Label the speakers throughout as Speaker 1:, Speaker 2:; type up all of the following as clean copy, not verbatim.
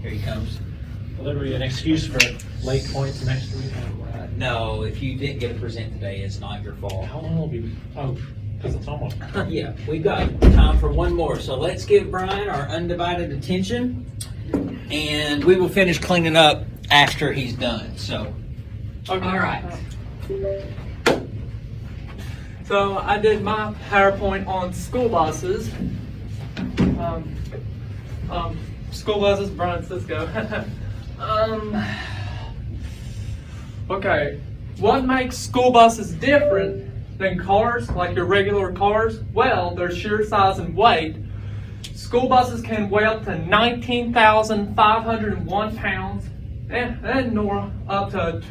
Speaker 1: Here he comes.
Speaker 2: Will there be an excuse for late points next week?
Speaker 1: No, if you didn't get a present today, it's not your fault.
Speaker 2: How long will it be? Oh, because it's almost.
Speaker 1: Yeah, we've got time for one more. So let's give Brian our undivided attention, and we will finish cleaning up after he's done. So,
Speaker 3: Okay.
Speaker 1: all right.
Speaker 3: So I did my PowerPoint on school buses. School buses, Brian Cisco. Okay, what makes school buses different than cars, like your regular cars? Well, their sheer size and weight. School buses can weigh up to 19,501 pounds and nor up to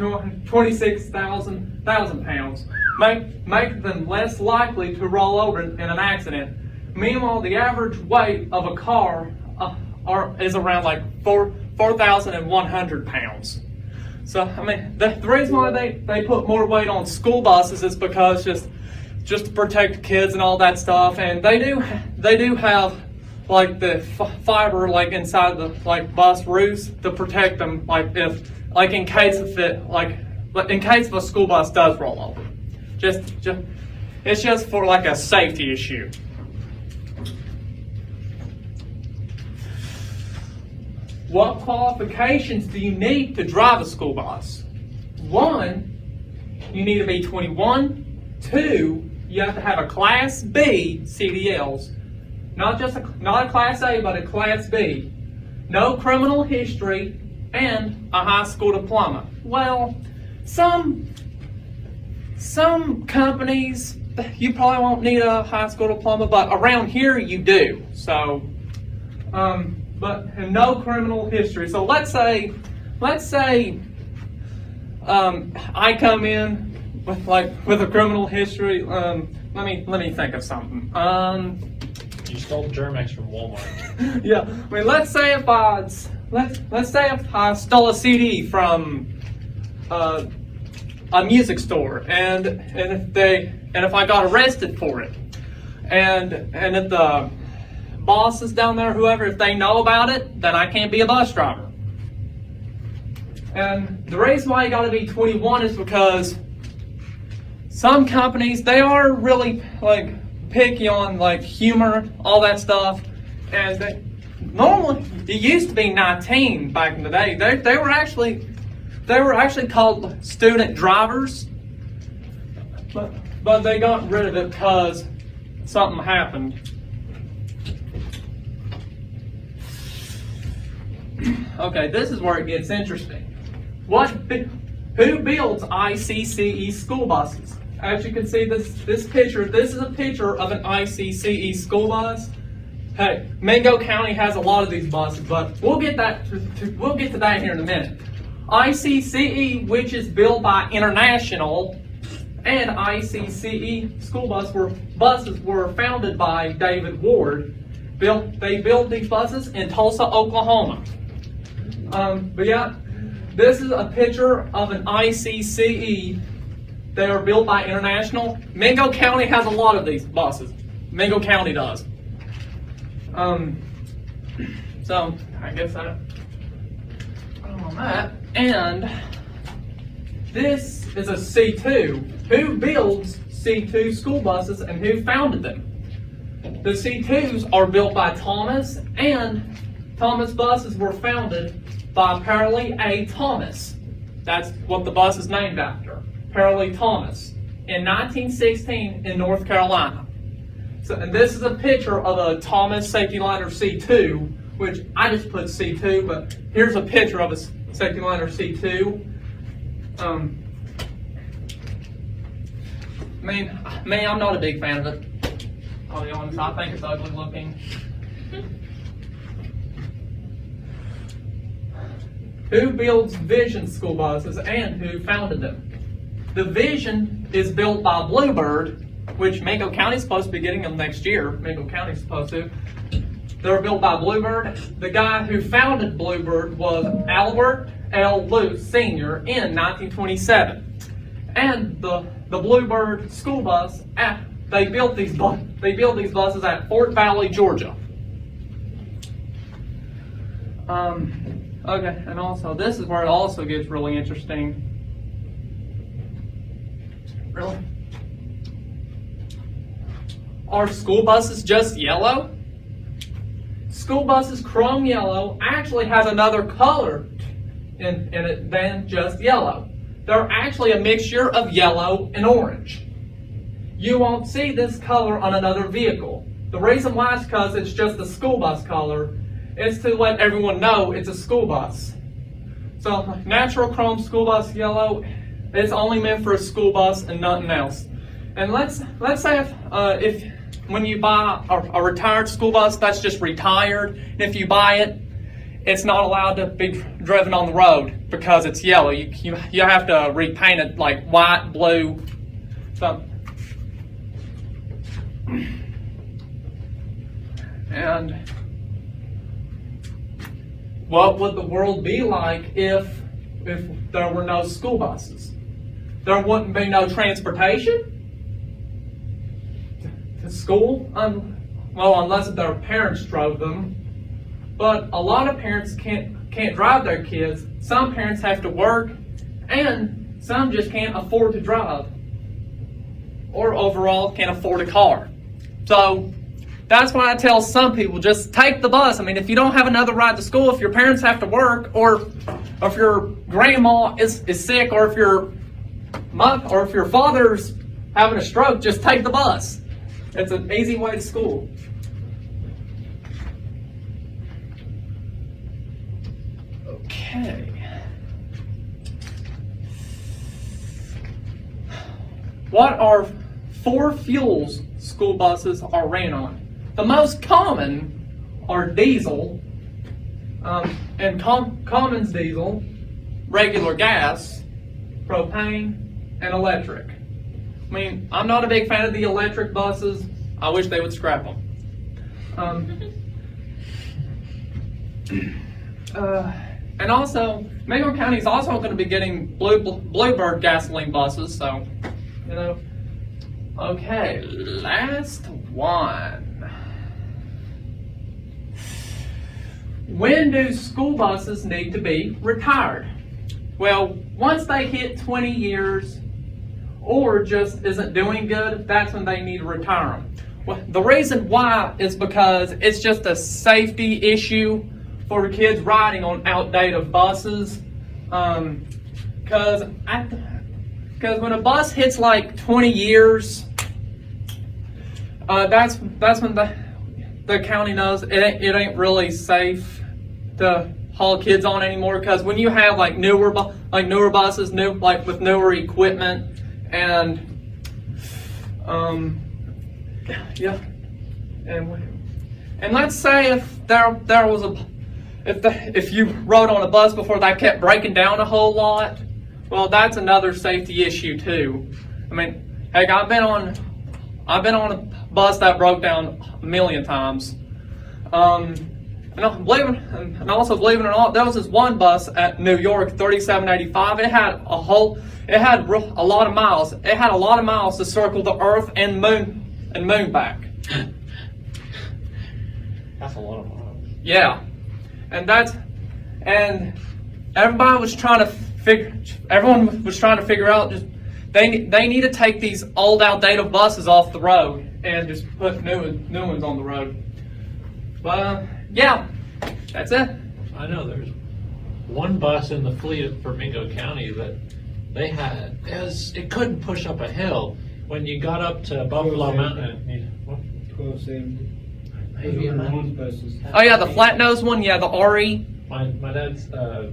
Speaker 3: 26,000 pounds. Make them less likely to roll over in an accident. Meanwhile, the average weight of a car is around like 4,100 pounds. So, I mean, the reason why they put more weight on school buses is because just to protect kids and all that stuff. And they do have like the fiber like inside the like bus roofs to protect them, like if like in case of a school bus does roll over. It's just for like a safety issue. What qualifications do you need to drive a school bus? 1, you need to be 21. 2, you have to have a Class B CDLs. Not a Class A, but a Class B. No criminal history and a high school diploma. Well, some companies, you probably won't need a high school diploma, but around here you do. So, and no criminal history. So let's say I come in with a criminal history. Let me think of something.
Speaker 2: You stole Germex from Walmart.
Speaker 3: Yeah, I mean, let's say if I stole a CD from a music store, and if I got arrested for it, and if the bosses down there, whoever, if they know about it, then I can't be a bus driver. And the reason why you got to be 21 is because some companies, they are really like picky on like humor, all that stuff, and normally it used to be 19 back in the day. They were actually called student drivers, but they got rid of it because something happened. Okay, this is where it gets interesting. Who builds ICCE school buses? As you can see, this picture. This is a picture of an ICCE school bus. Hey, Mingo County has a lot of these buses, but we'll get to that here in a minute. ICCE, which is built by International, and ICCE school buses were founded by David Ward. They built these buses in Tulsa, Oklahoma. But yeah, this is a picture of an ICCE. They are built by International. Mingo County has a lot of these buses. Mingo County does. So I guess on that. And this is a C2. Who builds C2 school buses and who founded them? The C2s are built by Thomas, and Thomas buses were founded by Paralee A. Thomas. That's what the bus is named after, Paralee Thomas, in 1916 in North Carolina. So, and this is a picture of a Thomas Safety Liner C2, which I just put C2, but here's a picture of a Safety Liner C2. I'm not a big fan of it. I'll be honest, I think it's ugly looking. Who builds Vision school buses and who founded them? The Vision is built by Bluebird, which Mingo County is supposed to be getting them next year. Mingo County is supposed to. They're built by Bluebird. The guy who founded Bluebird was Albert L. Luce Sr. in 1927. And the Bluebird school bus, they built these buses at Fort Valley, Georgia. Okay, and also this is where it also gets really interesting. Really? Are school buses just yellow? School buses chrome yellow actually has another color in it than just yellow. They're actually a mixture of yellow and orange. You won't see this color on another vehicle. The reason why is because it's just the school bus color. It's to let everyone know it's a school bus. So natural chrome school bus yellow, it's only meant for a school bus and nothing else. And let's say if when you buy a retired school bus, that's just retired. And if you buy it, it's not allowed to be driven on the road because it's yellow. You have to repaint it like white, blue, something. And what would the world be like if there were no school buses? There wouldn't be no transportation to school, well, unless their parents drove them. But a lot of parents can't drive their kids. Some parents have to work, and some just can't afford to drive, or overall can't afford a car. So that's why I tell some people, just take the bus. I mean, if you don't have another ride to school, if your parents have to work, or if your grandma is sick, or if your father's having a stroke, just take the bus. It's an easy way to school. Okay. What are 4 fuels school buses are ran on? The most common are diesel, and Cummins diesel, regular gas, propane, and electric. I mean, I'm not a big fan of the electric buses. I wish they would scrap them. And also, Macon County is also going to be getting Bluebird gasoline buses, so, you know. Okay, last one. When do school buses need to be retired? Well, once they hit 20 years or just isn't doing good, that's when they need to retire them. Well, the reason why is because it's just a safety issue for kids riding on outdated buses. Because when a bus hits like 20 years, that's when the county knows it ain't really safe to haul kids on anymore. Because when you have like newer buses, with newer equipment, and and let's say if there was if you rode on a bus before that kept breaking down a whole lot, well, that's another safety issue too. I mean, heck, I've been on a bus that broke down a million times. And believe it or not, there was this one bus at New York, 3785. It had a lot of miles. It had a lot of miles to circle the Earth and moon back.
Speaker 2: That's a lot of miles.
Speaker 3: Yeah, and everybody was trying to everyone was trying to figure out just they need to take these old outdated buses off the road and just put new ones on the road. But yeah, that's it.
Speaker 2: I know there's one bus in the fleet for Mingo County that they had it couldn't push up a hill. When you got up to Buffalo Mountain,
Speaker 4: 1270.
Speaker 2: maybe
Speaker 3: Oh yeah, the flat nose one. Yeah, the RE.
Speaker 2: my dad's I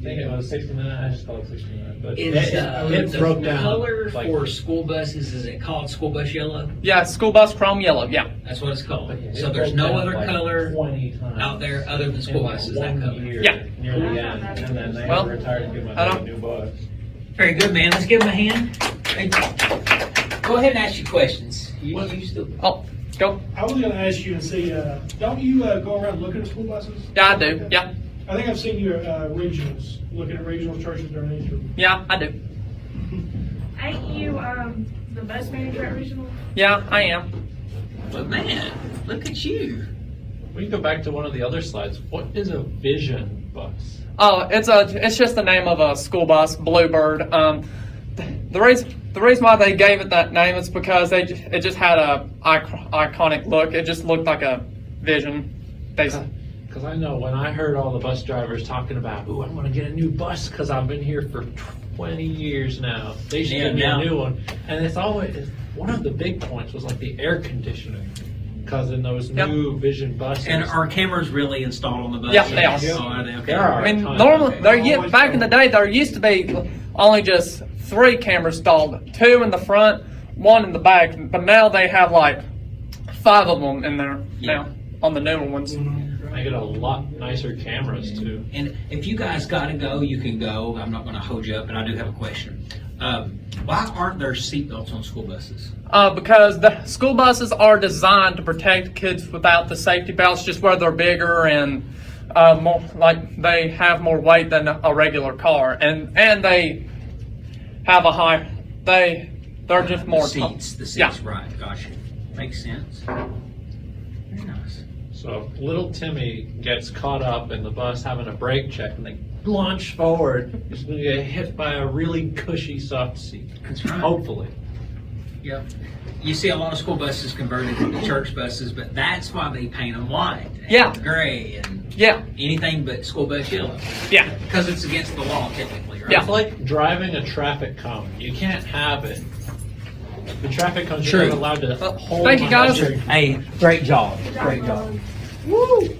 Speaker 2: think it was 69. I just call it 69. But
Speaker 1: Is
Speaker 2: it
Speaker 1: the
Speaker 2: broke down.
Speaker 1: color
Speaker 2: like-
Speaker 1: for school buses, is it called school bus yellow?
Speaker 3: Yeah, school bus chrome yellow. Yeah.
Speaker 1: That's what it's called.
Speaker 2: But yeah,
Speaker 1: So
Speaker 2: it
Speaker 1: there's
Speaker 2: broke
Speaker 1: no
Speaker 2: down
Speaker 1: other
Speaker 2: like
Speaker 1: color
Speaker 2: 20 times
Speaker 1: out there other than school
Speaker 2: in like
Speaker 1: buses that
Speaker 2: 1
Speaker 1: color.
Speaker 2: year,
Speaker 3: Yeah.
Speaker 2: near the end, and then they
Speaker 3: Well,
Speaker 2: retired and give my
Speaker 3: I
Speaker 2: dad a
Speaker 3: don't-
Speaker 2: new bus.
Speaker 1: Very good, man. Let's give him a hand. Hey, go ahead and ask your questions. You still.
Speaker 3: Oh, go.
Speaker 5: I was going to ask you and see, don't you go around looking at school buses?
Speaker 3: Yeah, I do. Yeah.
Speaker 5: I think I've seen you at regionals, looking at regional churches during Easter.
Speaker 3: Yeah, I do.
Speaker 6: Ain't you the bus manager at Regional?
Speaker 3: Yeah, I am.
Speaker 1: But man, look at you.
Speaker 2: We can go back to one of the other slides. What is a vision bus?
Speaker 3: Oh, it's just the name of a school bus, Bluebird. The reason why they gave it that name is because it just had a iconic look. It just looked like a vision.
Speaker 2: Because I know when I heard all the bus drivers talking about, ooh, I'm going to get a new bus because I've been here for 20 years now. They should give me a new one. And it's always, one of the big points was like the air conditioning. Because in those new vision buses.
Speaker 1: And are cameras really installed on the bus?
Speaker 3: Yeah, they are.
Speaker 1: Oh, are they? Okay.
Speaker 2: There are.
Speaker 3: I mean,
Speaker 2: Tons.
Speaker 3: normally
Speaker 2: Okay.
Speaker 3: back in the day there used to be only just 3 cameras installed, 2 in the front, 1 in the back. But now they have like 5 of them in there now on the newer ones.
Speaker 2: Make it a lot nicer cameras too.
Speaker 1: And if you guys got to go, you can go. I'm not going to hold you up, but I do have a question. Why aren't there seatbelts on school buses?
Speaker 3: Because the school buses are designed to protect kids without the safety belts, just where they're bigger and more like they have more weight than a regular car, and they have a high. They're just more
Speaker 1: The seats,
Speaker 3: Yeah.
Speaker 1: right? Gotcha. Makes sense. Very nice.
Speaker 2: So little Timmy gets caught up in the bus having a brake check and they launch forward. He's going to get hit by a really cushy soft seat.
Speaker 1: That's right.
Speaker 2: Hopefully.
Speaker 1: Yep. You see a lot of school buses converted into church buses, but that's why they paint them white, and
Speaker 3: Yeah.
Speaker 1: gray, and
Speaker 3: Yeah,
Speaker 1: anything but school bus yellow,
Speaker 3: yeah,
Speaker 1: because it's against the law technically, right?
Speaker 3: Yeah.
Speaker 2: It's like driving a traffic cone. You can't have it. The traffic cones
Speaker 1: True.
Speaker 2: are not allowed to hold
Speaker 3: Thank you,
Speaker 2: on
Speaker 3: guys.
Speaker 2: to-
Speaker 1: Hey, great job. Great job.
Speaker 3: Woo!